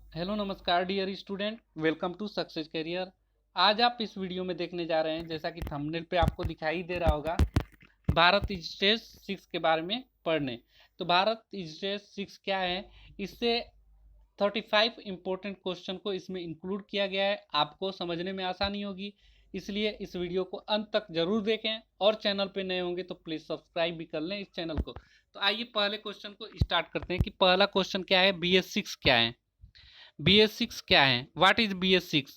Hello नमस्कार dear student, welcome to success career. आज आप इस वीडियो में देखने जा रहे हैं, जैसा कि थंबनेल पे आपको दिखाई दे रहा होगा, भारत स्टेज 6 के बारे में पढ़ने। तो भारत स्टेज 6 क्या है, इससे 35 इंपॉर्टेंट क्वेश्चन को इसमें इंक्लूड किया गया है। आपको समझने में आसानी होगी, इसलिए इस वीडियो को अंत तक जरूर देखें, और चैनल पे नए होंगे तो प्लीज़ सब्सक्राइब भी कर लें इस चैनल को। तो आइए पहले क्वेश्चन को स्टार्ट करते हैं कि पहला क्वेश्चन क्या है, BS6 क्या है। BS6 क्या है, व्हाट इज BS6?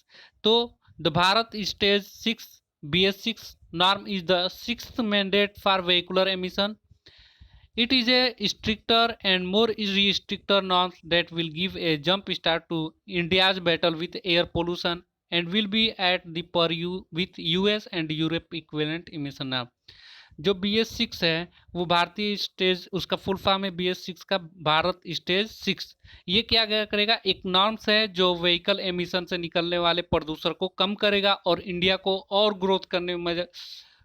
तो the Bharat stage 6 BS6 norm is the sixth mandate for vehicular emission. It is a stricter and more restrictor norms that will give a jump start to India's battle with air pollution and will be at the per you with US and Europe equivalent emission norm. जो BS6 है वो भारतीय stage, उसका full form है BS6 का, Bharat stage 6। ये क्या करेगा, एक नॉर्म्स है जो व्हीकल एमिशन से निकलने वाले प्रदूषण को कम करेगा और इंडिया को और ग्रोथ करने में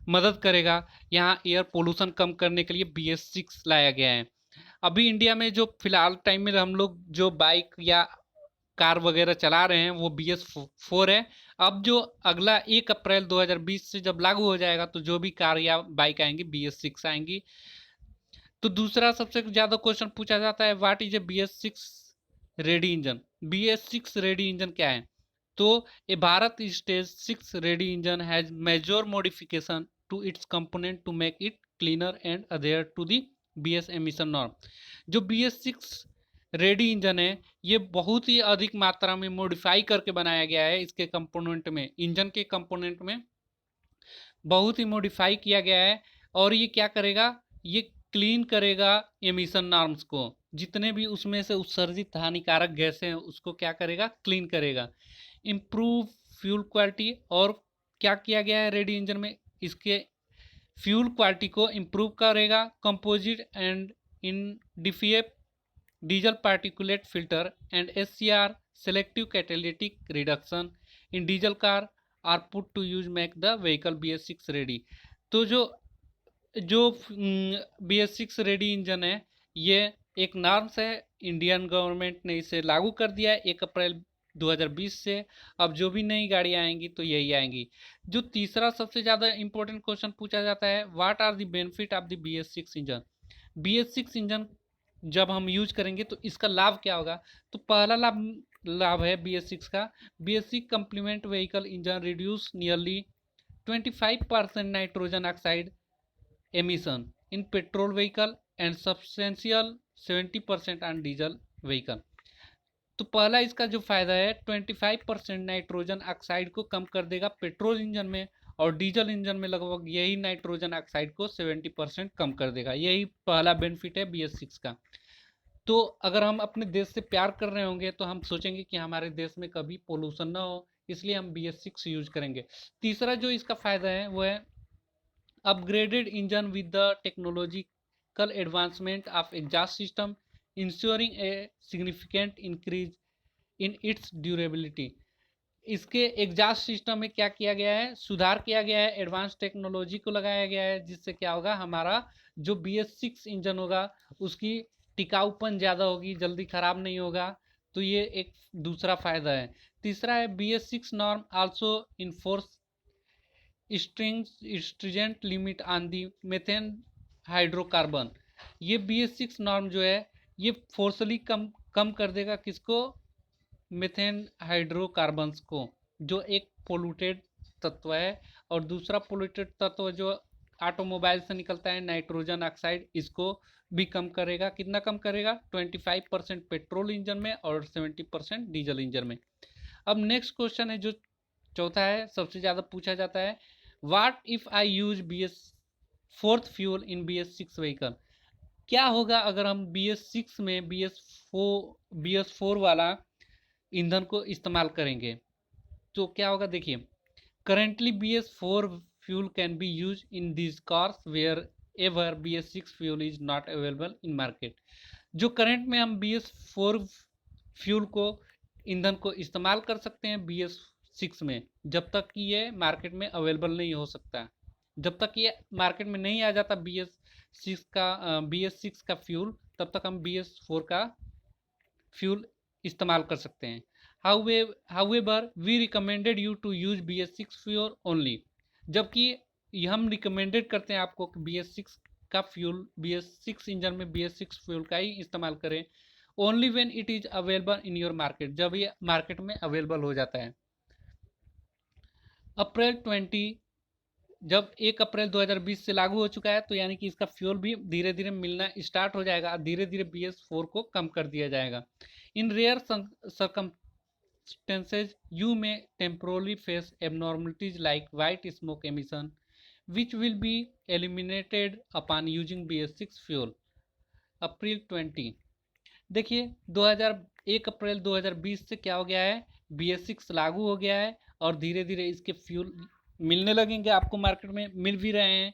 मदद करेगा। यहाँ एयर पोल्यूशन कम करने के लिए BS6 लाया गया है। अभी इंडिया में जो फिलहाल टाइम में हम लोग जो बाइक या कार वगैरह चला रहे हैं वो BS4 है। अब जो अगला 1 अप्रैल 2020 से जब लागू हो जाएगा तो जो भी कार या बाइक आएंगी BS6 आएंगी। तो दूसरा सबसे ज़्यादा क्वेश्चन पूछा जाता है, what is a BS6 ready engine. BS6 ready engine क्या है? तो a Bharat stage 6 ready engine has major modification to its component to make it cleaner and adhere to the BS emission norm. जो BS6 ready engine है ये बहुत ही अधिक मात्रा में मॉडिफाई करके बनाया गया है। इसके कंपोनेंट में, इंजन के कंपोनेंट में बहुत ही मॉडिफाई किया गया है। और ये क्या करेगा, ये क्लीन करेगा एमिशन नॉर्म्स को, जितने भी उसमें से उत्सर्जित हानिकारक गैसें हैं उसको क्या करेगा, क्लीन करेगा। इम्प्रूव फ्यूल क्वालिटी, और क्या किया गया है रेडी इंजन में, इसके फ्यूल क्वालिटी को इम्प्रूव करेगा। Composite and in DPF diesel particulate filter and SCR selective catalytic reduction in diesel car are put to use make the vehicle BS6 ready. तो जो जो BS6 रेडी इंजन है ये एक नॉर्म्स है, Indian government ने इसे लागू कर दिया है 1 अप्रैल 2020 से। अब जो भी नई गाड़ी आएंगी तो यही आएंगी। जो तीसरा सबसे ज़्यादा इंपॉर्टेंट क्वेश्चन पूछा जाता है, what are the benefit of the BS6 engine. BS6 engine जब हम यूज करेंगे तो इसका लाभ क्या होगा। तो पहला लाभ लाभ है BS6 का, BS6 complement vehicle engine reduce nearly 25% nitrogen oxide emission in petrol vehicle and substantial 70% on diesel vehicle। तो पहला इसका जो फायदा है, 25% नाइट्रोजन ऑक्साइड को कम कर देगा पेट्रोल इंजन में, और डीजल इंजन में लगभग यही नाइट्रोजन ऑक्साइड को 70% कम कर देगा। यही पहला बेनिफिट है BS6 का। तो अगर हम अपने देश से प्यार कर रहे होंगे तो हम सोचेंगे कि हमारे देश में कभी पोल्यूशन ना हो, इसलिए हम BS6 यूज करेंगे। तीसरा जो इसका फायदा है वो है upgraded engine with the technological advancement of exhaust system, ensuring a significant increase in its durability। इसके एग्जॉस्ट सिस्टम में क्या किया गया है, सुधार किया गया है, एडवांस टेक्नोलॉजी को लगाया गया है, जिससे क्या होगा, हमारा जो BS6 इंजन होगा उसकी टिकाऊपन ज़्यादा होगी, जल्दी ख़राब नहीं होगा। तो ये एक दूसरा फ़ायदा है। तीसरा है BS6 norm also enforce stringent limit on the methane hydrocarbon. ये BS6 नॉर्म जो है ये फोर्सली कम कम कर देगा किसको, मेथेन हाइड्रोकार्बन्स को, जो एक पोल्यूटेड तत्व है। और दूसरा पोल्यूटेड तत्व जो ऑटोमोबाइल से निकलता है, नाइट्रोजन ऑक्साइड, इसको भी कम करेगा। कितना कम करेगा, 25% पेट्रोल इंजन में और 70% डीजल इंजन में। अब नेक्स्ट क्वेश्चन है जो चौथा है, सबसे ज़्यादा पूछा जाता है, what if I use BS4 fuel in BS6 vehicle. क्या होगा अगर हम BS6 में BS4 वाला ईंधन को इस्तेमाल करेंगे। तो क्या होगा, देखिए, currently BS4 fuel can be use in this cars where ever BS6 fuel is not available in market. जो करंट में हम BS4 फ्यूल को, ईंधन को इस्तेमाल कर सकते हैं BS6 में, जब तक कि ये मार्केट में अवेलेबल नहीं हो सकता, जब तक ये मार्केट में नहीं आ जाता BS6 का फ्यूल, तब तक हम BS4 का फ्यूल इस्तेमाल कर सकते हैं। However we recommended you to use BS6 fuel only, जबकि हम रिकमेंडेड करते हैं आपको कि BS6 का फ्यूल, BS6 इंजन में BS6 फ्यूल का ही इस्तेमाल करें, only when it is available in your market, जब ये मार्केट में अवेलेबल हो जाता है। अप्रैल 20 जब 1 अप्रैल 2020 से लागू हो चुका है, तो यानी कि इसका फ्यूल भी धीरे धीरे मिलना स्टार्ट हो जाएगा, धीरे धीरे BS4 को कम कर दिया जाएगा। इन rare circumstances you may temporarily face abnormalities like white smoke emission, which will be eliminated upon using BS6 fuel। अप्रैल 20 देखिए 1 अप्रैल 2020 से क्या हो गया है, BS6 लागू हो गया है और धीरे धीरे इसके फ्यूल मिलने लगेंगे, आपको मार्केट में मिल भी रहे हैं।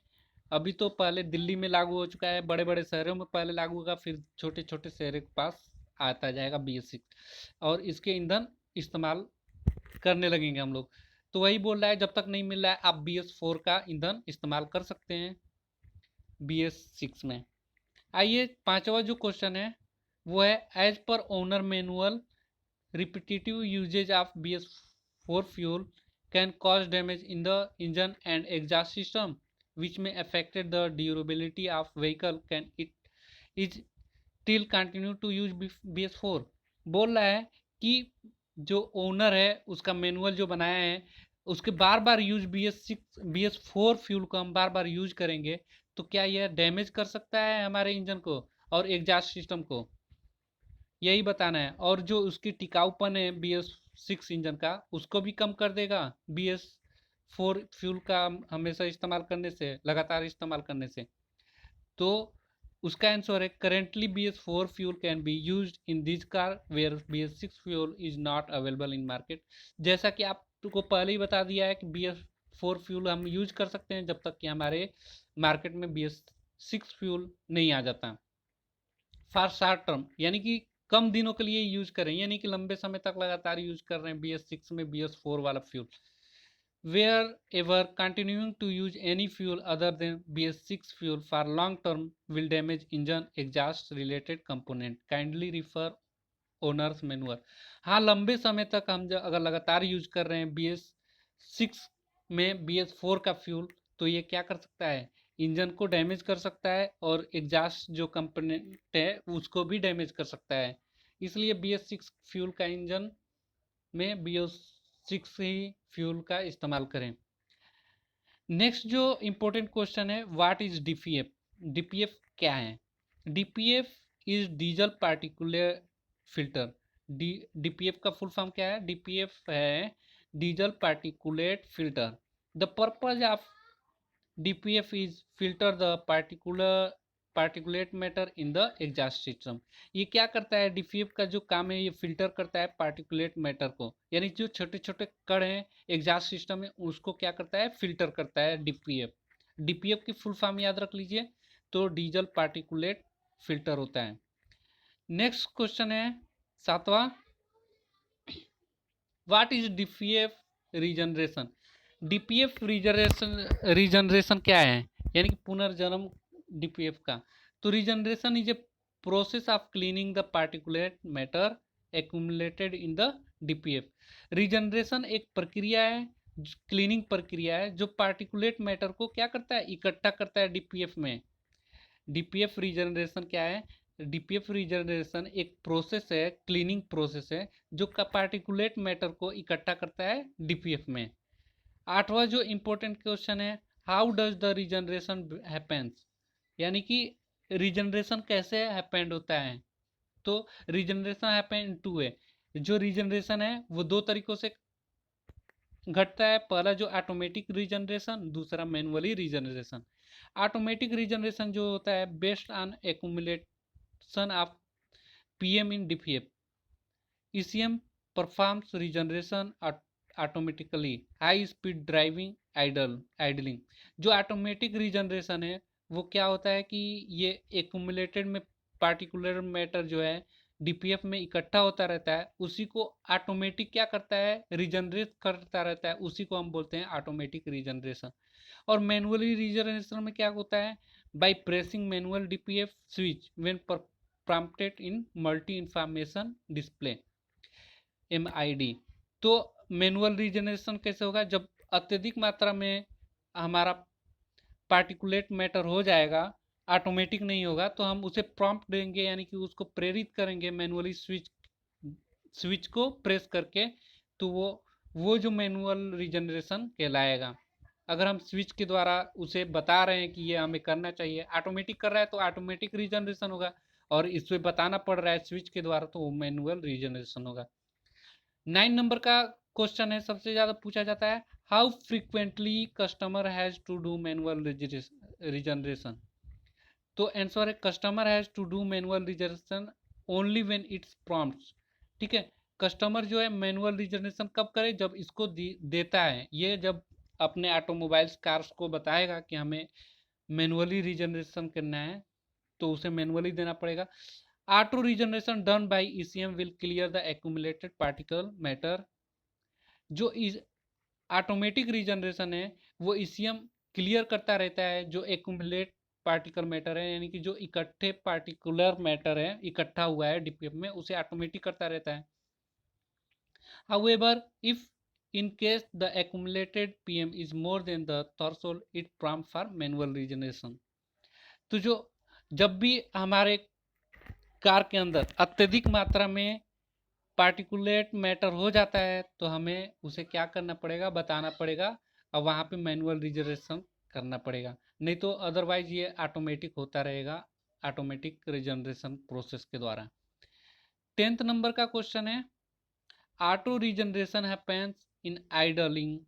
अभी तो पहले दिल्ली में लागू हो चुका है, बड़े बड़े शहरों में पहले लागू होगा, फिर छोटे छोटे शहरों के पास आता जाएगा BS6 और इसके ईंधन इस्तेमाल करने लगेंगे हम लोग। तो वही बोल रहा है, जब तक नहीं मिल रहा है आप BS4 का ईंधन इस्तेमाल कर सकते हैं BS6 में। आइए 5वां जो क्वेश्चन है वो है, as per owner manual repetitive usages of BS4 fuel can cause damage in the engine and exhaust system, which may affect the durability of vehicle। Can it is still continue to use BS4। बोल रहा है कि जो owner है उसका manual जो बनाया है, उसके बार बार यूज BS4 फ्यूल को हम बार बार यूज करेंगे तो क्या यह डैमेज कर सकता है हमारे इंजन को और एग्जॉस्ट सिस्टम को, यही बताना है। और जो उसकी टिकाऊपन है BS6 इंजन का, उसको भी कम कर देगा BS4 फ्यूल का हमेशा इस्तेमाल करने से, लगातार इस्तेमाल करने से। तो उसका आंसर है, currently BS4 fuel can be used in this car where BS6 fuel is not available in market. जैसा कि आपको पहले ही बता दिया है कि BS4 फ्यूल हम यूज कर सकते हैं जब तक कि हमारे मार्केट में BS6 फ्यूल नहीं आ जाता। फॉर शॉर्ट टर्म यानी कि कम दिनों के लिए यूज करें, यानी कि लंबे समय तक लगातार यूज कर रहे हैं BS6 में BS4 वाला fuel. Where ever continuing to use any fuel other than BS6 fuel for long term will damage engine exhaust related component, kindly refer owner's manual. हाँ, लंबे समय तक हम अगर लगातार यूज कर रहे हैं BS6 में BS4 का फ्यूल, तो ये क्या कर सकता है, इंजन को डैमेज कर सकता है और एग्जॉस्ट जो कंपोनेंट है उसको भी डैमेज कर सकता है। इसलिए BS6 फ्यूल का इंजन में BS6 ही फ्यूल का इस्तेमाल करें। नेक्स्ट जो इंपॉर्टेंट क्वेश्चन है, व्हाट इज DPF। DPF क्या है? DPF is diesel particular filter. DPF का फुल फॉर्म क्या है? DPF है diesel particulate filter. The purpose of DPF is filter the particulate matter in the exhaust system। ये क्या करता है, DPF का जो काम है ये फिल्टर करता है पार्टिकुलेट मैटर को, यानी जो छोटे छोटे कण हैं एग्जॉस्ट सिस्टम में उसको क्या करता है, फिल्टर करता है DPF की फुल फॉर्म याद रख लीजिए, तो डीजल पार्टिकुलेट फिल्टर होता है। नेक्स्ट क्वेश्चन है 7वां, what is DPF regeneration. DPF regeneration क्या है, यानी कि पुनर्जन्म DPF का। तो regeneration is a process of cleaning the particulate matter accumulated in the DPF। Regeneration एक प्रक्रिया है, क्लीनिंग प्रक्रिया है जो पार्टिकुलेट मैटर को क्या करता है, इकट्ठा करता है DPF में। DPF रीजनरेशन क्या है? DPF रीजनरेशन एक प्रोसेस है, क्लीनिंग प्रोसेस है जो पार्टिकुलेट मैटर को इकट्ठा करता है DPF में। 8वां जो इंपॉर्टेंट क्वेश्चन है, how does the regeneration happens, यानी कि रीजनरेशन कैसे हैपेंड होता है। तो रीजनरेशन हैपेन इन टू वे। जो रीजनरेशन है वो दो तरीकों से घटता है, पहला जो ऑटोमेटिक रीजनरेशन, दूसरा मैनुअली रीजनरेशन। ऑटोमेटिक रीजनरेशन जो होता है based on accumulation of PM in DPF। ECM performs regeneration automatically high speed driving idling. जो ऑटोमेटिक रीजनरेशन है वो क्या होता है कि ये एक्यूमुलेटेड में पार्टिकुलर मैटर जो है DPF में इकट्ठा होता रहता है, उसी को ऑटोमेटिक क्या करता है, रीजनरेट करता रहता है, उसी को हम बोलते हैं ऑटोमेटिक रीजनरेशन। और मैनुअली रीजनरेशन में क्या होता है, by pressing manual DPF switch when prompted in multi information display. MID। तो मैनुअल रीजनरेशन कैसे होगा? जब अत्यधिक मात्रा में हमारा पार्टिकुलेट मैटर हो जाएगा, ऑटोमेटिक नहीं होगा, तो हम उसे प्रॉम्प्ट देंगे, यानी कि उसको प्रेरित करेंगे मैनुअली स्विच को प्रेस करके, तो वो जो मैनुअल रीजनरेशन कहलाएगा। अगर हम स्विच के द्वारा उसे बता रहे हैं कि ये हमें करना चाहिए, ऑटोमेटिक कर रहा है तो ऑटोमेटिक रीजनरेशन होगा, और इसमें बताना पड़ रहा है स्विच के द्वारा तो वो मैनुअल रीजनरेशन होगा। 9 नंबर का क्वेश्चन है, सबसे ज्यादा पूछा जाता है, how frequently customer has to do manual regeneration. तो आंसर है customer has to do manual regeneration only when it's prompts. ठीक है, कस्टमर जो है मैनुअल रीजनरेशन कब करे? जब इसको देता है, ये जब अपने ऑटोमोबाइल्स कार्स को बताएगा कि हमें मैनुअली रीजनरेशन करना है तो उसे मैनुअली देना पड़ेगा। Auto regeneration done by ECM will clear the accumulated particle matter. जो ऑटोमेटिक रीजनरेशन है वो ECM क्लियर करता रहता है जो एक्यूमुलेट पार्टिकल मैटर है, यानी कि जो इकट्ठे पार्टिकुलर मैटर है, इकट्ठा हुआ है DPF में, उसे ऑटोमेटिक करता रहता है। However, if in case the accumulated PM is more than the threshold, it prompt for manual regeneration। तो जो जब भी हमारे कार के अंदर अत्यधिक मात्रा में पार्टिकुलेट मैटर हो जाता है तो हमें उसे क्या करना पड़ेगा? बताना पड़ेगा, और वहाँ पे मैनुअल रिजनरेशन करना पड़ेगा, नहीं तो अदरवाइज ये ऑटोमेटिक होता रहेगा, ऑटोमेटिक रिजनरेशन प्रोसेस के द्वारा। 10th नंबर का क्वेश्चन है, auto regeneration happens in idling,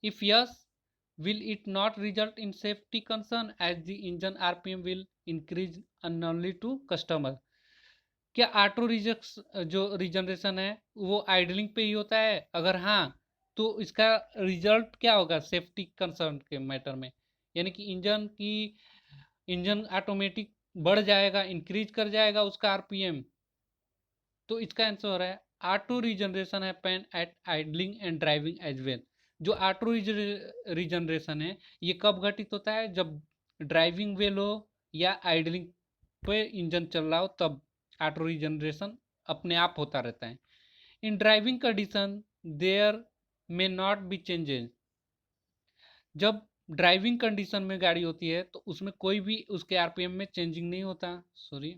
if yes will it not result in safety concern as the engine RPM will increase unknowingly to customer। क्या auto जो regeneration है वो idling पे ही होता है? अगर हाँ, तो इसका रिजल्ट क्या होगा सेफ्टी कंसर्न के मैटर में? यानी कि इंजन ऑटोमेटिक बढ़ जाएगा, इंक्रीज कर जाएगा उसका RPM। तो इसका आंसर हो रहा है auto regeneration happen at idling and driving as well. जो ऑटो रीजनरेशन है ये कब घटित होता है? जब ड्राइविंग वेल हो या आइडलिंग पे इंजन चल रहा हो, तब ऑटो रीजनरेशन अपने आप होता रहता है। In driving condition there may not be changes. जब ड्राइविंग कंडीशन में गाड़ी होती है तो उसमें कोई भी उसके RPM में चेंजिंग नहीं होता, sorry.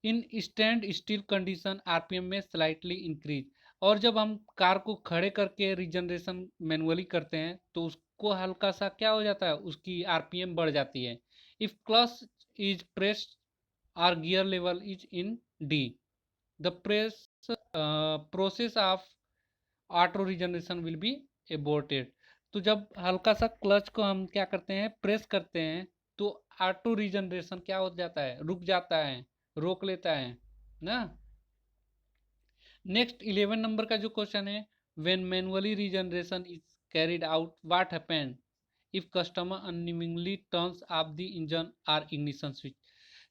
In stand still condition RPM में स्लाइटली इंक्रीज। और जब हम कार को खड़े करके रीजनरेशन मैनुअली करते हैं तो उसको हल्का सा क्या हो जाता है, उसकी RPM बढ़ जाती है। इफ क्लच इज प्रेस्ड और gear level is in D, the process of auto regeneration will be aborted. तो जब हल्का सा क्लच को हम क्या करते हैं, प्रेस करते हैं, तो ऑटो रीजनरेशन क्या हो जाता है, रुक जाता है, रोक लेता है ना। नेक्स्ट 11 नंबर का जो क्वेश्चन है, when manually regeneration is carried out what happened if customer unknowingly turns off the engine और इग्निशन स्विच।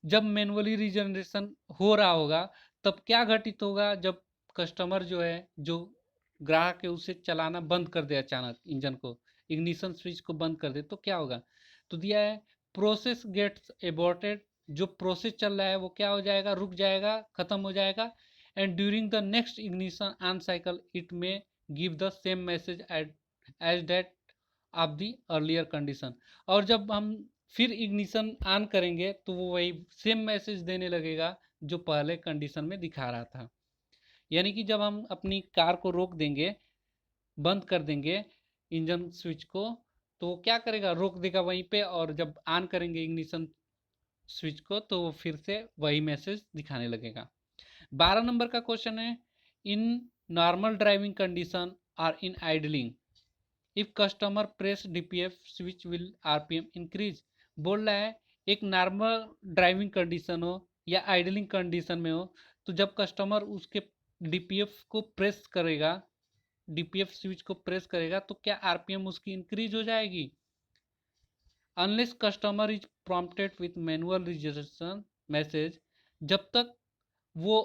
जब मैनुअली रीजनरेशन हो रहा होगा तब क्या घटित होगा? जब कस्टमर जो है, जो ग्राहक है, उसे चलाना बंद कर दे, अचानक इंजन को, इग्निशन स्विच को बंद कर दे, तो क्या होगा? तो दिया है प्रोसेस गेट्स एबॉर्टेड। जो प्रोसेस चल रहा है वो क्या हो जाएगा, रुक जाएगा, खत्म हो जाएगा। And during the next ignition on cycle it may give the same message as that of the earlier condition. और जब हम फिर इग्निशन ऑन करेंगे तो वो वही सेम मैसेज देने लगेगा जो पहले कंडीशन में दिखा रहा था। यानी कि जब हम अपनी कार को रोक देंगे, बंद कर देंगे इंजन स्विच को, तो क्या करेगा, रोक देगा वहीं पे, और जब ऑन करेंगे इग्निशन स्विच को तो वो फिर से वही मैसेज दिखाने लगेगा। 12 नंबर का क्वेश्चन है, इन नॉर्मल ड्राइविंग कंडीशन और in idling if customer press DPF switch will RPM increase. बोल रहा है एक नॉर्मल ड्राइविंग कंडीशन हो या आइडलिंग कंडीशन में हो, तो जब कस्टमर उसके DPF को प्रेस करेगा, DPF स्विच को प्रेस करेगा, तो क्या RPM उसकी इंक्रीज हो जाएगी? Unless customer is prompted with manual regeneration message. जब तक वो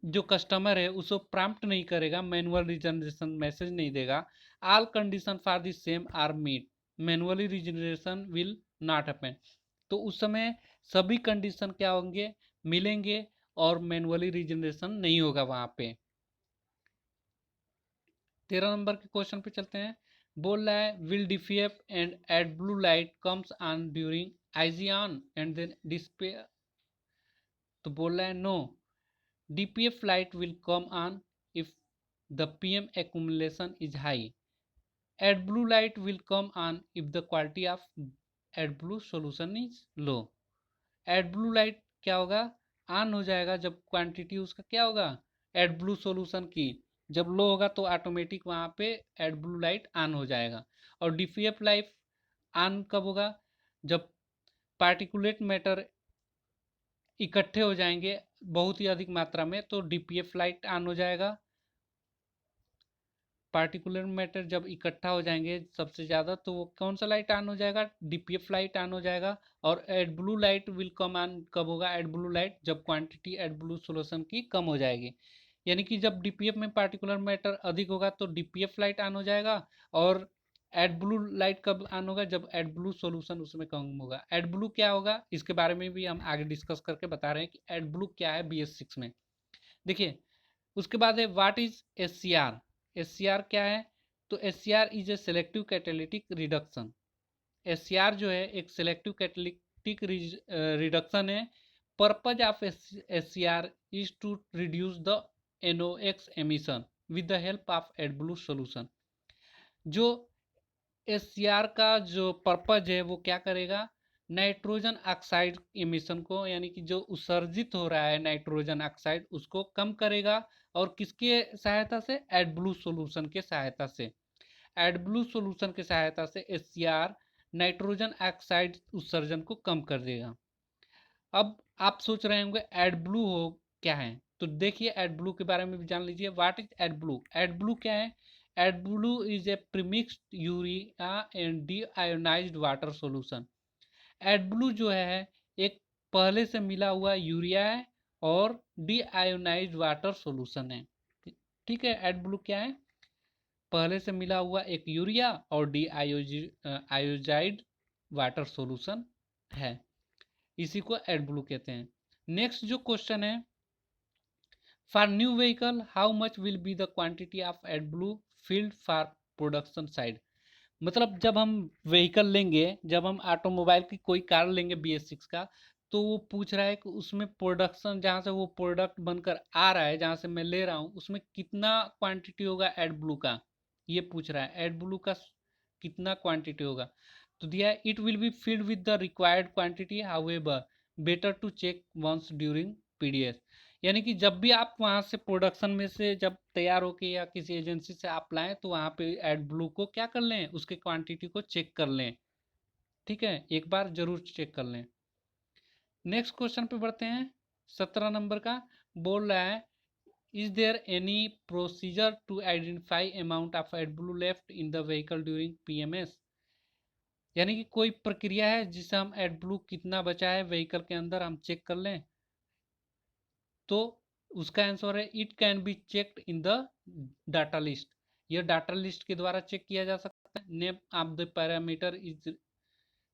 जो कस्टमर है उसको प्रॉम्प्ट नहीं करेगा, मैनुअल रिजनरेशन मैसेज नहीं देगा, all condition for the same are meet, manually regeneration will not happen. तो उस समय सभी कंडीशन क्या होंगे, मिलेंगे, और मैनुअली रीजनरेशन नहीं होगा वहाँ पे। 13 नंबर के क्वेश्चन पे चलते हैं। बोल रहा है will DPF and AdBlue light comes on during IG on and then display, तो बोल रहा है no, DPF light will come on if the PM accumulation is high. AdBlue light will come on if the quality of AdBlue solution is low. AdBlue light क्या होगा, on हो जाएगा जब quantity उसका क्या होगा, AdBlue सॉल्यूशन की जब लो होगा तो ऑटोमेटिक वहाँ पे AdBlue लाइट ऑन हो जाएगा। और DPF लाइट ऑन कब होगा, जब पार्टिकुलेट मैटर इकट्ठे हो जाएंगे बहुत ही अधिक मात्रा में, तो DPF लाइट ऑन हो जाएगा। पार्टिकुलर मैटर जब इकट्ठा हो जाएंगे सबसे ज़्यादा, तो वो कौन सा लाइट ऑन हो जाएगा, डीपीएफ लाइट ऑन हो जाएगा। और AdBlue light will come on कब होगा, एड ब्लू लाइट जब क्वांटिटी एड ब्लू सोल्यूशन की कम हो जाएगी। यानी कि जब डीपीएफ में पार्टिकुलर मैटर अधिक होगा तो डीपीएफ लाइट ऑन हो जाएगा, और एड ब्लू लाइट कब ऑन होगा, जब एड ब्लू सोल्यूशन उसमें कम होगा। एड ब्लू क्या होगा इसके बारे में भी हम आगे डिस्कस करके बता रहे हैं कि एड ब्लू क्या है BS6 में। देखिए उसके बाद है व्हाट इज SCR। SCR क्या है, तो SCR is a selective catalytic reduction. SCR जो है एक सेलेक्टिव कैटेलिटिक रिडक्शन है। Purpose of SCR is to reduce the NOx emission with the help of AdBlue solution. जो SCR का जो पर्पज है वो क्या करेगा, नाइट्रोजन ऑक्साइड एमिशन को, यानी कि जो उत्सर्जित हो रहा है नाइट्रोजन ऑक्साइड उसको कम करेगा। और किसके सहायता से, एडब्लू सॉल्यूशन के सहायता से। एडब्लू सॉल्यूशन के सहायता से SCR नाइट्रोजन ऑक्साइड उत्सर्जन को कम कर देगा। अब आप सोच रहे होंगे एडब्लू हो क्या है, तो देखिए एडब्लू के बारे में भी जान लीजिए। What is एडब्लू। एडब्लू क्या है, AdBlue is a premixed urea and deionized water solution. AdBlue जो है एक पहले से मिला हुआ यूरिया है और डी आयोनाइज्ड वाटर सॉल्यूशन है। ठीक है, एडब्लू क्या है, पहले से मिला हुआ एक यूरिया और डी आयोजाइड वाटर सॉल्यूशन है, इसी को एडब्लू कहते हैं। नेक्स्ट जो क्वेश्चन है, for new vehicle how much will be the quantity of AdBlue filled for production side. मतलब जब हम व्हीकल लेंगे, जब हम ऑटोमोबाइल की कोई कार लेंगे BS6 का, तो वो पूछ रहा है कि उसमें प्रोडक्शन जहाँ से वो प्रोडक्ट बनकर आ रहा है, जहाँ से मैं ले रहा हूँ, उसमें कितना क्वांटिटी होगा एडब्लू का, ये पूछ रहा है एडब्लू का कितना क्वांटिटी होगा। तो दिया है it will be filled with the required quantity, however better to check once during PDS। यानी कि जब भी आप वहाँ से प्रोडक्शन में से जब तैयार होके या किसी एजेंसी से आप लाएं, तो वहाँ पे एडब्लू को क्या कर लें, उसके क्वांटिटी को चेक कर लें। ठीक है, एक बार जरूर चेक कर लें। नेक्स्ट क्वेश्चन पे बढ़ते हैं। 17 नंबर का बोल रहा है is there any procedure to identify amount of AdBlue left in the vehicle during PMS। यानी कि कोई प्रक्रिया है जिससे हम एडब्लू कितना बचा है व्हीकल के अंदर हम चेक कर लें, तो उसका आंसर है it can be checked in the data list. यह डाटा लिस्ट के द्वारा चेक किया जा सकता है। Name of the parameter is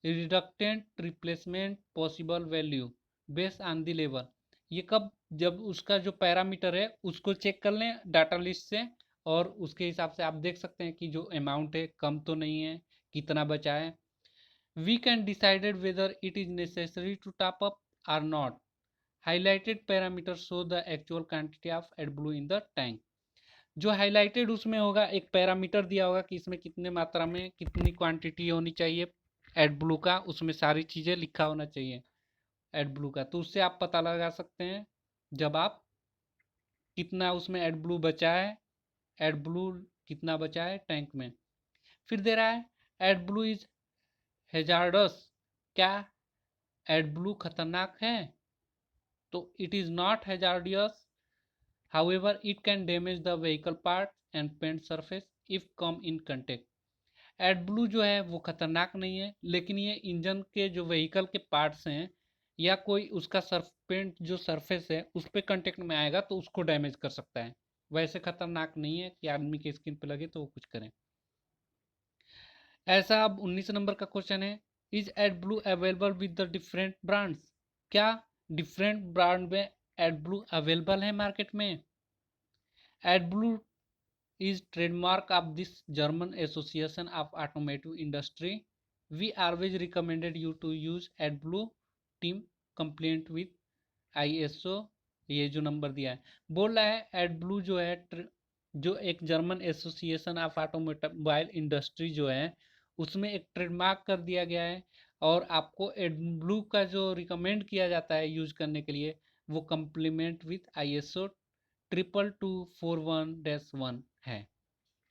reductant replacement possible value based on the level. ये कब, जब उसका जो पैरामीटर है उसको चेक कर लें डाटा लिस्ट से, और उसके हिसाब से आप देख सकते हैं कि जो अमाउंट है कम तो नहीं है, कितना बचा है। We can decided whether it is necessary to top up or not. Highlighted parameter show the actual quantity of AdBlue in the tank. जो हाईलाइटेड उसमें होगा एक पैरामीटर दिया होगा कि इसमें कितने मात्रा में कितनी क्वांटिटी होनी चाहिए एडब्लू का, उसमें सारी चीज़ें लिखा होना चाहिए एडब्लू का, तो उससे आप पता लगा सकते हैं जब आप कितना उसमें एडब्लू बचा है, एडब्लू कितना बचा है टैंक में। फिर दे रहा है एडब्लू इज हेजार्डस। क्या एडब्लू खतरनाक है, तो it is not hazardous, however it can damage the vehicle parts and paint surface if come in contact। एडब्लू जो है वो खतरनाक नहीं है, लेकिन ये इंजन के जो व्हीकल के पार्ट्स हैं या कोई उसका पेंट जो सरफेस है उस पर कंटेक्ट में आएगा तो उसको डैमेज कर सकता है। वैसे खतरनाक नहीं है कि आदमी के स्किन पे लगे तो वो कुछ करें ऐसा। अब 19 नंबर का क्वेश्चन है is AdBlue available with the different brands. क्या डिफरेंट ब्रांड में एडब्लू अवेलेबल है मार्केट में? एडब्लू is trademark of this German Association of Automotive Industry. We always recommended you to use AdBlue team compliant with ISO। ये जो number दिया है, बोल रहा है AdBlue जो है जो एक German association of automobile industry जो है उसमें एक ट्रेडमार्क कर दिया गया है, और आपको AdBlue का जो रिकमेंड किया जाता है यूज करने के लिए वो कंप्लीमेंट विथ ISO 22241-1 है।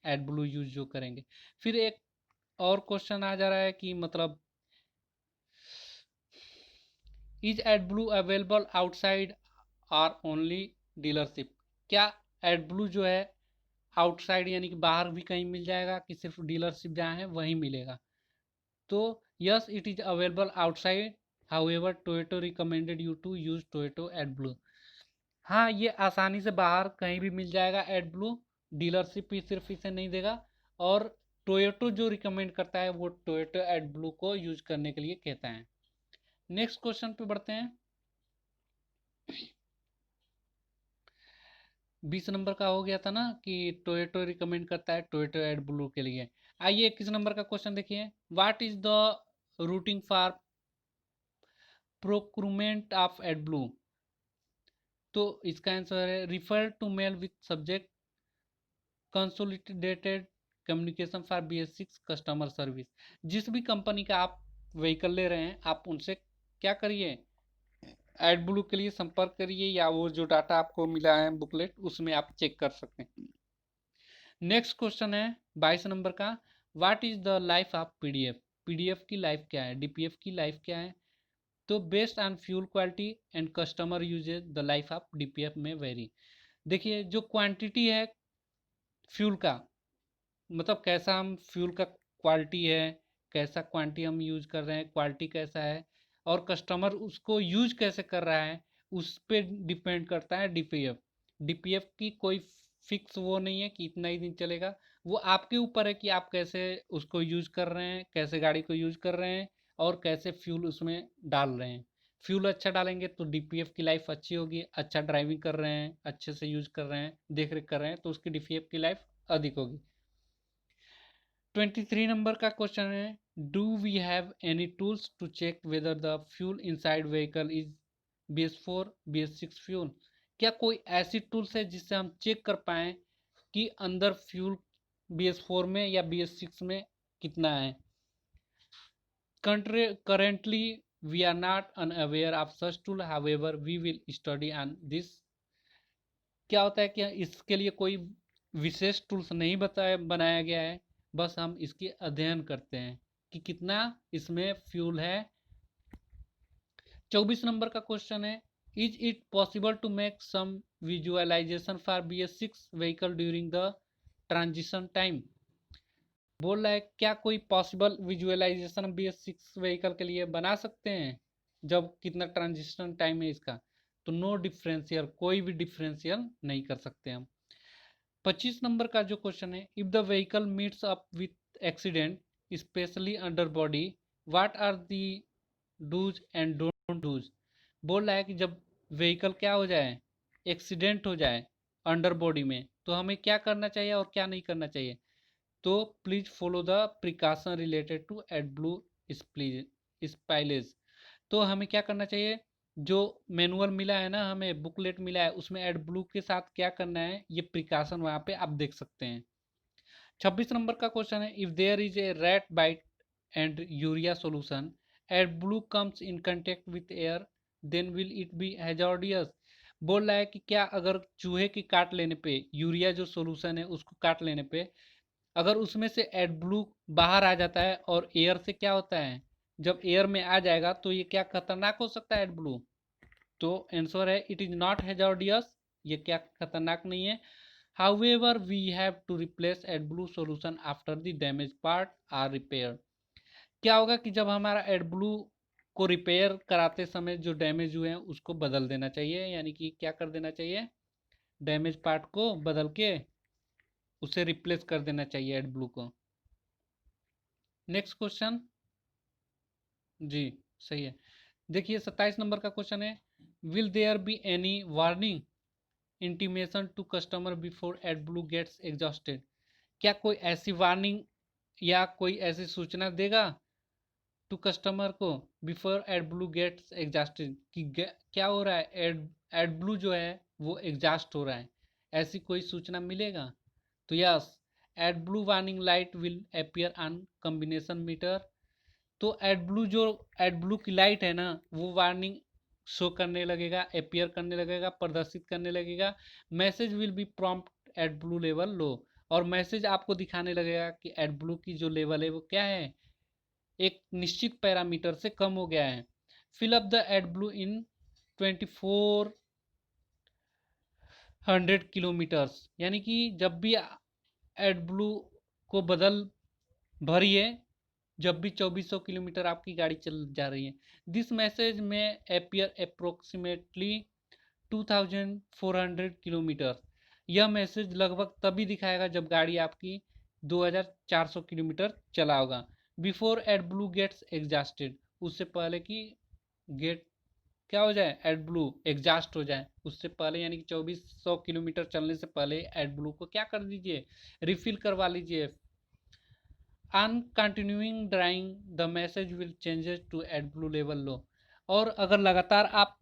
एडब्लू यूज जो करेंगे। फिर एक और क्वेश्चन आ जा रहा है कि मतलब is AdBlue available outside or only dealership? क्या एडब्लू जो है आउटसाइड यानी कि बाहर भी कहीं मिल जाएगा कि सिर्फ डीलरशिप जहाँ है वहीं मिलेगा? तो yes, it is available outside, however Toyota recommended you to use Toyota AdBlue. हाँ, ये आसानी से बाहर कहीं भी मिल जाएगा एडब्लू, डीलरशिप ही सिर्फ इसे नहीं देगा, और टोयोटो जो रिकमेंड करता है वो टोयोटो एडब्लू को यूज करने के लिए कहता है। नेक्स्ट क्वेश्चन पे बढ़ते हैं। 20 नंबर का हो गया था ना कि टोयोटो रिकमेंड करता है टोयोटो एडब्लू के लिए। आइए 21 नंबर का क्वेश्चन देखिए। What is the routing for procurement of AdBlue? तो इसका आंसर है refer to mail with subject consolidated communication for BS6 customer service. जिस भी कंपनी का आप व्हीकल ले रहे हैं आप उनसे क्या करिए, एडब्लू के लिए संपर्क करिए, या वो जो डाटा आपको मिला है बुकलेट उसमें आप चेक कर सकते हैं। नेक्स्ट क्वेश्चन है 22 नंबर का। What is the life of PDF? PDF की लाइफ क्या है, DPF की लाइफ क्या है? तो based on fuel quality and customer uses the life of DPF में वेरी। देखिए जो क्वांटिटी है फ्यूल का, मतलब कैसा हम फ्यूल का क्वालिटी है, कैसा क्वांटिटी हम यूज कर रहे हैं, क्वालिटी कैसा है, और कस्टमर उसको यूज कैसे कर रहा है, उस पर डिपेंड करता है DPF। DPF की कोई फिक्स वो नहीं है कि इतना ही दिन चलेगा, वो आपके ऊपर है कि आप कैसे उसको यूज कर रहे हैं, कैसे गाड़ी को यूज कर रहे हैं, और कैसे फ्यूल उसमें डाल रहे हैं। फ्यूल अच्छा डालेंगे तो DPF की लाइफ अच्छी होगी, अच्छा ड्राइविंग कर रहे हैं, अच्छे से यूज कर रहे हैं, देख रेख कर रहे हैं, तो उसकी DPF की लाइफ अधिक होगी। 23 नंबर का क्वेश्चन है do we have any tools to check whether the fuel inside vehicle is BS4 BS6 fuel? क्या कोई ऐसी टूल्स है जिससे हम चेक कर पाए कि अंदर फ्यूल BS4 में या BS6 में कितना है? Currently we are not unaware of such tool, however we will study on this। क्या होता है कि इसके लिए कोई विशेष टूल्स नहीं बनाया गया है, बस हम इसकी अध्ययन करते हैं कि कितना इसमें फ्यूल है। 24 नंबर का क्वेश्चन है is it possible to make some visualization for BS6 vehicle during the transition time? बोल रहा है क्या कोई पॉसिबल विजुअलाइजेशन BS6 व्हीकल के लिए बना सकते हैं जब कितना ट्रांजिशन टाइम है इसका? तो नो डिफरेंशियल, कोई भी डिफरेंशियल नहीं कर सकते हम। 25 नंबर का जो क्वेश्चन है if the vehicle meets up with accident specially under body what are the do's and don't do's? बोल रहा है कि जब व्हीकल क्या हो जाए, एक्सीडेंट हो जाए अंडर बॉडी में, तो हमें क्या करना चाहिए और क्या नहीं करना चाहिए? तो please follow the precaution related to AdBlue spillage. तो हमें क्या करना चाहिए, जो मैनुअल मिला है ना, हमें बुकलेट मिला है, उसमें एडब्लू के साथ क्या करना है ये प्रिकॉशन वहाँ पे आप देख सकते हैं। 26 नंबर का क्वेश्चन है if there is a rat bite and urea solution AdBlue comes in contact with air then will it be hazardous? बोल रहा है कि क्या अगर चूहे की काट लेने पे, यूरिया जो सोल्यूशन है उसको काट लेने पे, अगर उसमें से एडब्लू बाहर आ जाता है और एयर से क्या होता है, जब एयर में आ जाएगा तो ये क्या खतरनाक हो सकता है एडब्लू? तो आंसर है इट इज नॉट हैजार्डियस, ये क्या खतरनाक नहीं है। However we have to replace AdBlue solution after the damage part or repair. क्या होगा कि जब हमारा एडब्लू को रिपेयर कराते समय जो डैमेज हुए हैं उसको बदल देना चाहिए, यानी कि क्या कर देना चाहिए, डैमेज पार्ट को बदल के उसे रिप्लेस कर देना चाहिए एडब्लू को। नेक्स्ट क्वेश्चन जी सही है। देखिए 27 नंबर का क्वेश्चन है will there be any warning intimation to customer before AdBlue gets exhausted? क्या कोई ऐसी वार्निंग या कोई ऐसी सूचना देगा टू कस्टमर को बिफोर एडब्लू गेट्स एग्जॉस्टेड कि क्या हो रहा है, एडब्लू जो है वो एग्जॉस्ट हो रहा है, ऐसी कोई सूचना मिलेगा? तो yes, AdBlue warning light will appear on combination meter. तो एडब्लू की लाइट है ना, वो वार्निंग शो करने लगेगा, अपीयर करने लगेगा, प्रदर्शित करने लगेगा। Message will be prompt AdBlue level low, और मैसेज आपको दिखाने लगेगा कि एट ब्लू की जो लेवल है वो क्या है, एक निश्चित पैरामीटर से कम हो गया है। Fill up the AdBlue in 2400 kilometres, यानी कि जब भी एट ब्लू को भरिए जब भी 2400 किलोमीटर आपकी गाड़ी चल जा रही है। दिस मैसेज में अपीयर अप्रोक्सीमेटली 2400 किलोमीटर। यह मैसेज लगभग तभी दिखाएगा जब गाड़ी आपकी 2400 किलोमीटर चला होगा। Before AdBlue gets exhausted, उससे पहले कि गेट क्या हो जाए, एड ब्लू एग्जॉस्ट हो जाए, उससे पहले यानी कि 2400 किलोमीटर चलने से पहले एड ब्लू को क्या कर दीजिए, रिफिल करवा लीजिए। On continuing driving the message will changes to AdBlue level low. और अगर लगातार आप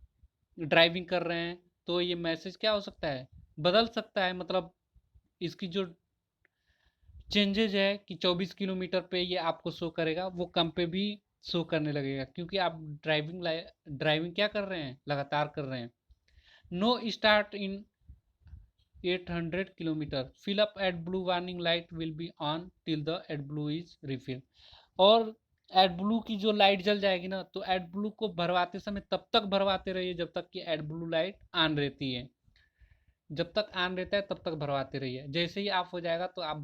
ड्राइविंग कर रहे हैं तो ये मैसेज क्या हो सकता है, बदल सकता है। मतलब इसकी जो चेंजेज है कि 24 किलोमीटर पे ये आपको शो करेगा, वो कम पे भी शो करने लगेगा, क्योंकि आप ड्राइविंग क्या कर रहे हैं, लगातार कर रहे हैं। No start in 800 kilometre, fill up AdBlue warning light will be on till the AdBlue is refill. और एट ब्लू की जो लाइट जल जाएगी ना, तो एट ब्लू को भरवाते समय तब तक भरवाते रहिए जब तक कि एट ब्लू लाइट ऑन रहती है। जब तक ऑन रहता है तब तक भरवाते रहिए, जैसे ही ऑफ हो जाएगा तो आप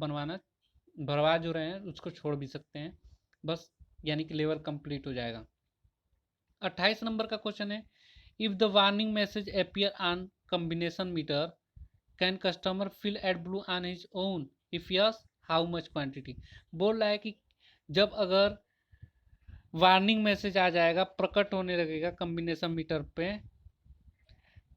भरवा जो रहे हैं उसको छोड़ भी सकते हैं, बस यानी कि लेवल कंप्लीट हो जाएगा। 28 नंबर का क्वेश्चन है, if the warning message appear on combination meter can customer fill AdBlue on his own, if yes how much quantity? बोल रहा है कि जब अगर वार्निंग मैसेज आ जाएगा, प्रकट होने लगेगा कॉम्बिनेशन मीटर पे,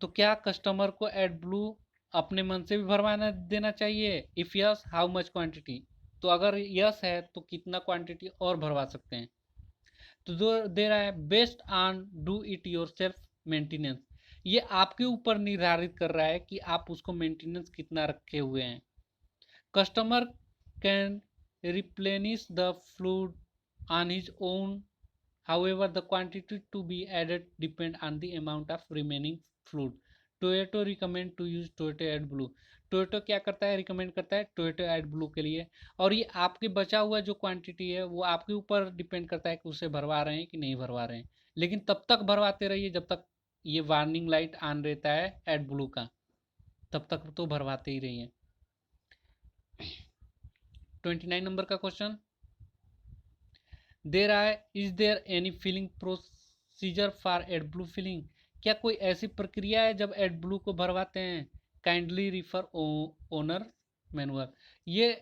तो क्या कस्टमर को एड ब्लू अपने मन से भी भरवाना देना चाहिए? If yes how much quantity, तो अगर यस है तो कितना क्वांटिटी और भरवा सकते हैं? तो जो दे रहा है, based on do it your self maintenance, ये आपके ऊपर निर्धारित कर रहा है कि आप उसको मेंटेनेंस कितना रखे हुए हैं। Customer can replenish the fluid on his own, however the quantity to be added depend on the amount of remaining fluid. Toyota recommend to use Toyota AdBlue, Toyota क्या करता है, रिकमेंड करता है Toyota add blue के लिए। और ये आपके बचा हुआ जो क्वांटिटी है वो आपके ऊपर डिपेंड करता है कि उसे भरवा रहे हैं कि नहीं भरवा रहे हैं, लेकिन तब तक भरवाते रहिए जब तक ये वार्निंग लाइट ऑन रहता है एड ब्लू का, तब तक तो भरवाते ही रहिए। 29 नंबर का क्वेश्चन दे रहा है, is there any filling procedure for AdBlue filling? क्या कोई ऐसी प्रक्रिया है जब एड ब्लू को भरवाते हैं? Kindly refer owner manual. ये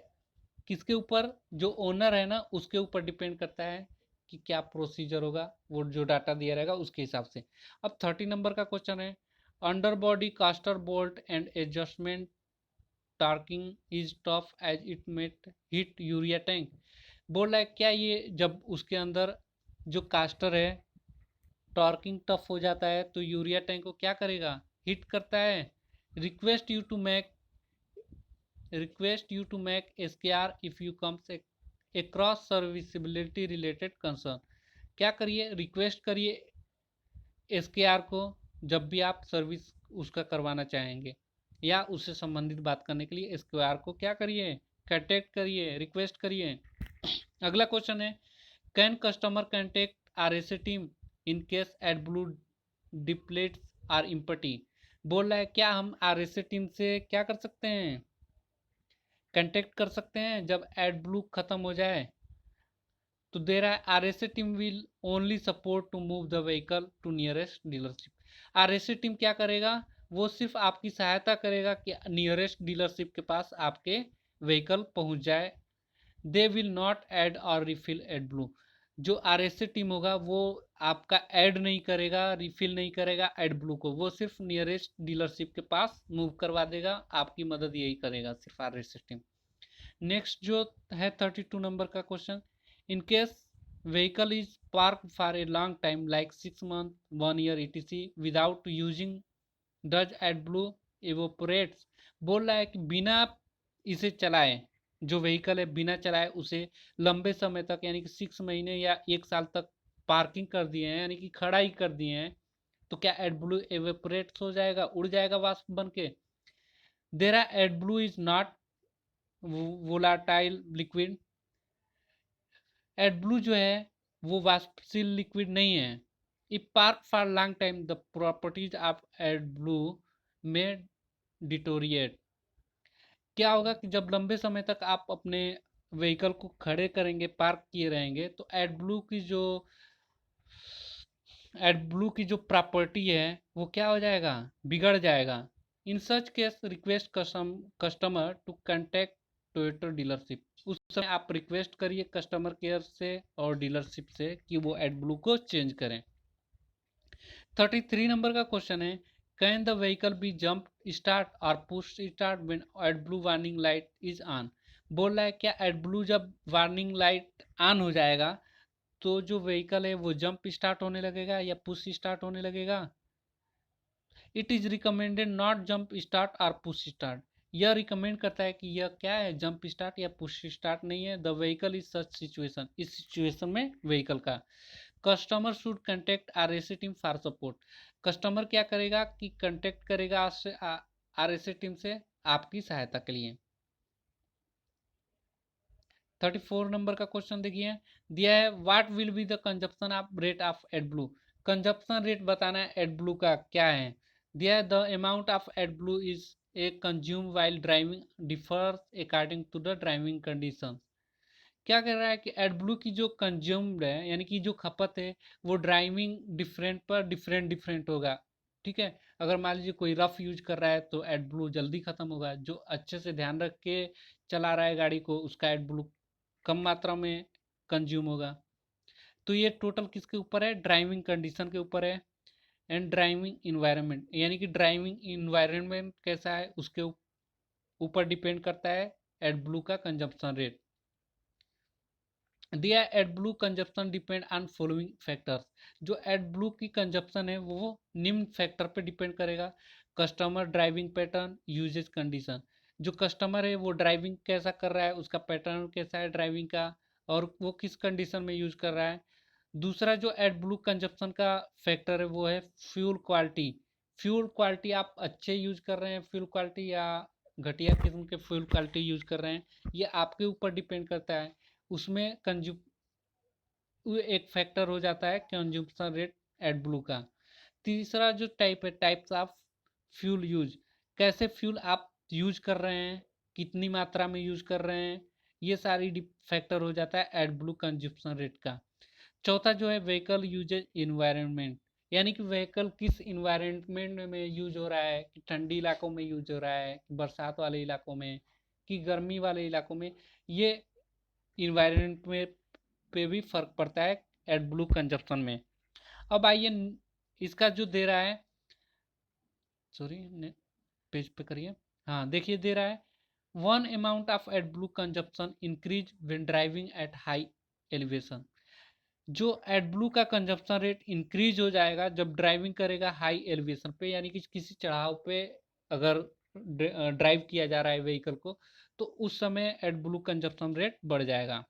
किसके ऊपर, जो ओनर है ना उसके ऊपर डिपेंड करता है कि क्या प्रोसीजर होगा, वो जो डाटा दिया रहेगा उसके हिसाब से। अब 30 नंबर का क्वेश्चन है, under body caster bolt and adjustment torquing is tough as it met hit urea tank. बोल रहा है क्या ये जब उसके अंदर जो कास्टर है टॉर्किंग टफ हो जाता है तो यूरिया टैंक को क्या करेगा, हिट करता है। Request you to make SKR if you comes across serviceability related concern. क्या करिए, रिक्वेस्ट करिए एसकेआर को जब भी आप सर्विस उसका करवाना चाहेंगे या उससे संबंधित बात करने के लिए एसकेआर को क्या करिए, कांटेक्ट करिए, रिक्वेस्ट करिए। अगला क्वेश्चन है, can customer contact RSA team in case AdBlue depletes or empty? बोल रहा है क्या हम आरएसए टीम से क्या कर सकते हैं, कांटेक्ट कर सकते हैं जब एड ब्लू खत्म हो जाए? तो दे रहा है, RSA team will only support to move the vehicle to nearest dealership. RSA team क्या करेगा, वो सिर्फ आपकी सहायता करेगा कि नियरेस्ट डीलरशिप के पास आपके व्हीकल पहुंच जाए। दे विल नॉट ऐड और रिफिल एड ब्लू। जो RSA टीम होगा वो आपका ऐड नहीं करेगा, रिफिल नहीं करेगा एड ब्लू को, वो सिर्फ नियरेस्ट डीलरशिप के पास मूव करवा देगा, आपकी मदद यही करेगा सिर्फ RSA टीम। नेक्स्ट जो है 32 नंबर का question, in case vehicle is park for a long time like 6 month 1 year etc without using does AdBlue evaporates. बोल रहा है कि बिना इसे चलाए, जो व्हीकल है बिना चलाए उसे लंबे समय तक यानी कि 6 महीने या 1 साल तक पार्किंग कर दिए हैं यानी कि खड़ा ही कर दिए हैं, तो क्या एड ब्लू एवेपोरेट्स हो जाएगा, उड़ जाएगा वाष्प बन के। देरा AdBlue is not volatile liquid. AdBlue जो है वो वाष्पशील लिक्विड नहीं है। If park for long time the properties of AdBlue may deteriorate. क्या होगा कि जब लंबे समय तक आप अपने व्हीकल को खड़े करेंगे, पार्क किए रहेंगे, तो एड ब्लू की जो प्रॉपर्टी है वो क्या हो जाएगा, बिगड़ जाएगा। In such case request customer to contact Toyota dealership. उस समय आप रिक्वेस्ट करिए कस्टमर केयर से और डीलरशिप से कि वो एड ब्लू को चेंज करें। 33 नंबर का क्वेश्चन है, can the vehicle be jump start और push start when AdBlue warning light is on. बोल रहा है क्या एड ब्लू जब वार्निंग लाइट ऑन हो जाएगा तो जो व्हीकल है वो जंप स्टार्ट होने लगेगा या पुश स्टार्ट होने लगेगा। It is recommended not jump start और पुश स्टार्ट। यह रिकमेंड करता है कि यह क्या है, जंप स्टार्ट या पुश स्टार्ट नहीं है। The vehicle is such situation, इस सिचुएशन में व्हीकल का customer should contact RSA team for support. Customer क्या करेगा कि कंटेक्ट करेगा RSA टीम से आपकी सहायता के लिए। 34 नंबर का क्वेश्चन देखिए, दिया है what will be the consumption of rate of AdBlue. Consumption rate बताना है एड ब्लू का क्या है। दिया है the amount of AdBlue is a consume while driving differs according to the driving condition. क्या कर रहा है कि एड ब्लू की जो कंज्यूम्ड है यानी कि जो खपत है वो ड्राइविंग डिफरेंट पर डिफरेंट डिफरेंट होगा। ठीक है, अगर मान लीजिए कोई रफ यूज कर रहा है तो एड ब्लू जल्दी खत्म होगा, जो अच्छे से ध्यान रख के चला रहा है गाड़ी को उसका एड ब्लू कम मात्रा में कंज्यूम होगा। तो ये टोटल किसके ऊपर है, ड्राइविंग कंडीशन के ऊपर है एंड ड्राइविंग इन्वायरमेंट, यानी कि ड्राइविंग इन्वायरमेंट कैसा है उसके ऊपर डिपेंड करता है एड ब्लू का कंजप्शन रेट। दिया AdBlue consumption depend on following factors. जो एड ब्लू की कंजप्शन है वो निम्न फैक्टर पे डिपेंड करेगा, customer driving pattern usages condition. जो कस्टमर है वो ड्राइविंग कैसा कर रहा है, उसका पैटर्न कैसा है ड्राइविंग का, और वो किस कंडीशन में यूज कर रहा है। दूसरा जो एड ब्लू कंजप्शन का फैक्टर है वो है फ्यूल क्वालिटी। फ्यूल क्वालिटी आप अच्छे यूज कर रहे हैं फ्यूल क्वालिटी या घटिया किस्म के फ्यूल क्वालिटी यूज कर रहे हैं, ये आपके ऊपर डिपेंड करता है। उसमें एक फैक्टर हो जाता है कंज्यूमशन रेट एड ब्लू का। तीसरा जो टाइप है टाइप्स ऑफ फ्यूल यूज, कैसे फ्यूल आप यूज कर रहे हैं, कितनी मात्रा में यूज कर रहे हैं, ये सारी फैक्टर हो जाता है एड ब्लू कंज्यूमशन रेट का। चौथा जो है व्हीकल यूजेज इन्वायरमेंट, यानी कि व्हीकल किस इन्वायरमेंट में यूज हो रहा है, कि ठंडी इलाकों में यूज हो रहा है, कि बरसात वाले इलाकों में, कि गर्मी वाले इलाकों में, ये इन्वायरमेंट में पे भी फर्क पड़ता है एड ब्लू कंजप्शन में। अब आइए इसका जो दे रहा है, सॉरी पेज पे करिए, हाँ देखिए दे रहा है one amount of AdBlue consumption increase when driving at high elevation. जो एड ब्लू का कंजप्शन रेट इंक्रीज हो जाएगा जब ड्राइविंग करेगा हाई एलिवेशन पे, यानी कि किसी चढ़ाव पे अगर ड्राइव किया जा रहा है व्हीकल को, तो उस समय एड ब्लू कंजप्शन रेट बढ़ जाएगा।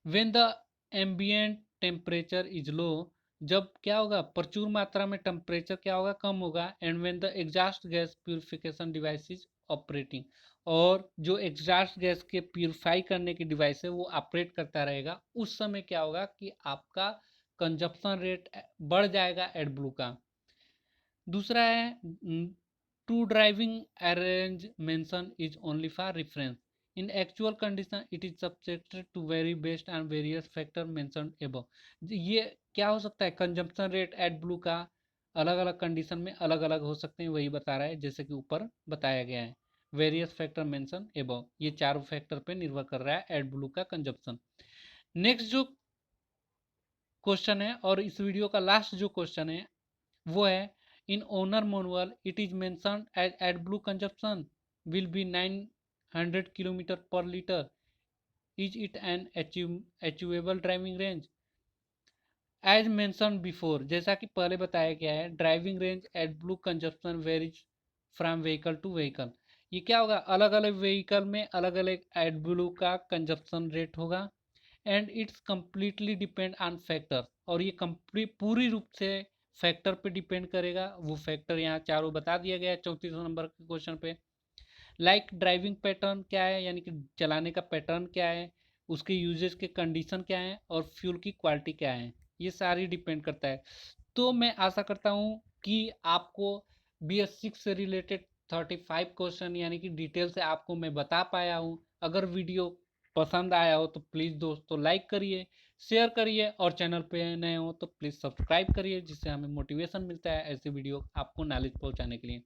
When the ambient temperature is low, जब क्या होगा प्रचुर मात्रा में टेम्परेचर क्या होगा, कम होगा। And when the exhaust gas purification device is operating, और जो एग्जॉस्ट गैस के प्यूरिफाई करने की डिवाइस है वो ऑपरेट करता रहेगा, उस समय क्या होगा कि आपका कंजप्शन रेट बढ़ जाएगा एड ब्लू का। दूसरा है two driving a range mention is only for reference, in actual condition it is subjected to vary based on various factor mentioned above. ये क्या हो सकता है, कंजम्पशन रेट एड ब्लू का अलग अलग कंडीशन में अलग अलग हो सकते हैं, वही बता रहा है जैसे कि ऊपर बताया गया है। Various factor mention above. ये चारों फैक्टर पे निर्भर कर रहा है एडब्लू का कंजप्शन। नेक्स्ट जो क्वेश्चन है और इस वीडियो का लास्ट जो क्वेश्चन है वो है, in owner manual it is mentioned as AdBlue consumption will be 900 kilometre per litre, is it an achievable driving range. As mention before, जैसा कि पहले बताया गया है, driving range AdBlue consumption varies from vehicle to vehicle. ये क्या होगा, अलग अलग व्हीकल में अलग अलग एडब्लू का कंजप्शन रेट होगा। And it's completely depend on factor, और ये कंप्लीट पूरी रूप से फैक्टर पे डिपेंड करेगा। वो फैक्टर यहाँ चारों बता दिया गया है 34 नंबर के क्वेश्चन पे। लाइक ड्राइविंग पैटर्न क्या है, यानी कि चलाने का पैटर्न क्या है, उसके यूजेस के कंडीशन क्या है, और फ्यूल की क्वालिटी क्या है, ये सारी डिपेंड करता है। तो मैं आशा करता हूँ कि आपको BS6 से रिलेटेड 35 क्वेश्चन यानी कि डिटेल से आपको मैं बता पाया हूँ। अगर वीडियो पसंद आया हो तो प्लीज़ दोस्तों लाइक करिए, शेयर करिए, और चैनल पे नए हो तो प्लीज़ सब्सक्राइब करिए, जिससे हमें मोटिवेशन मिलता है ऐसे वीडियो आपको नॉलेज पहुँचाने के लिए।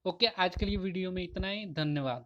ओके, आज के लिए वीडियो में इतना ही, धन्यवाद।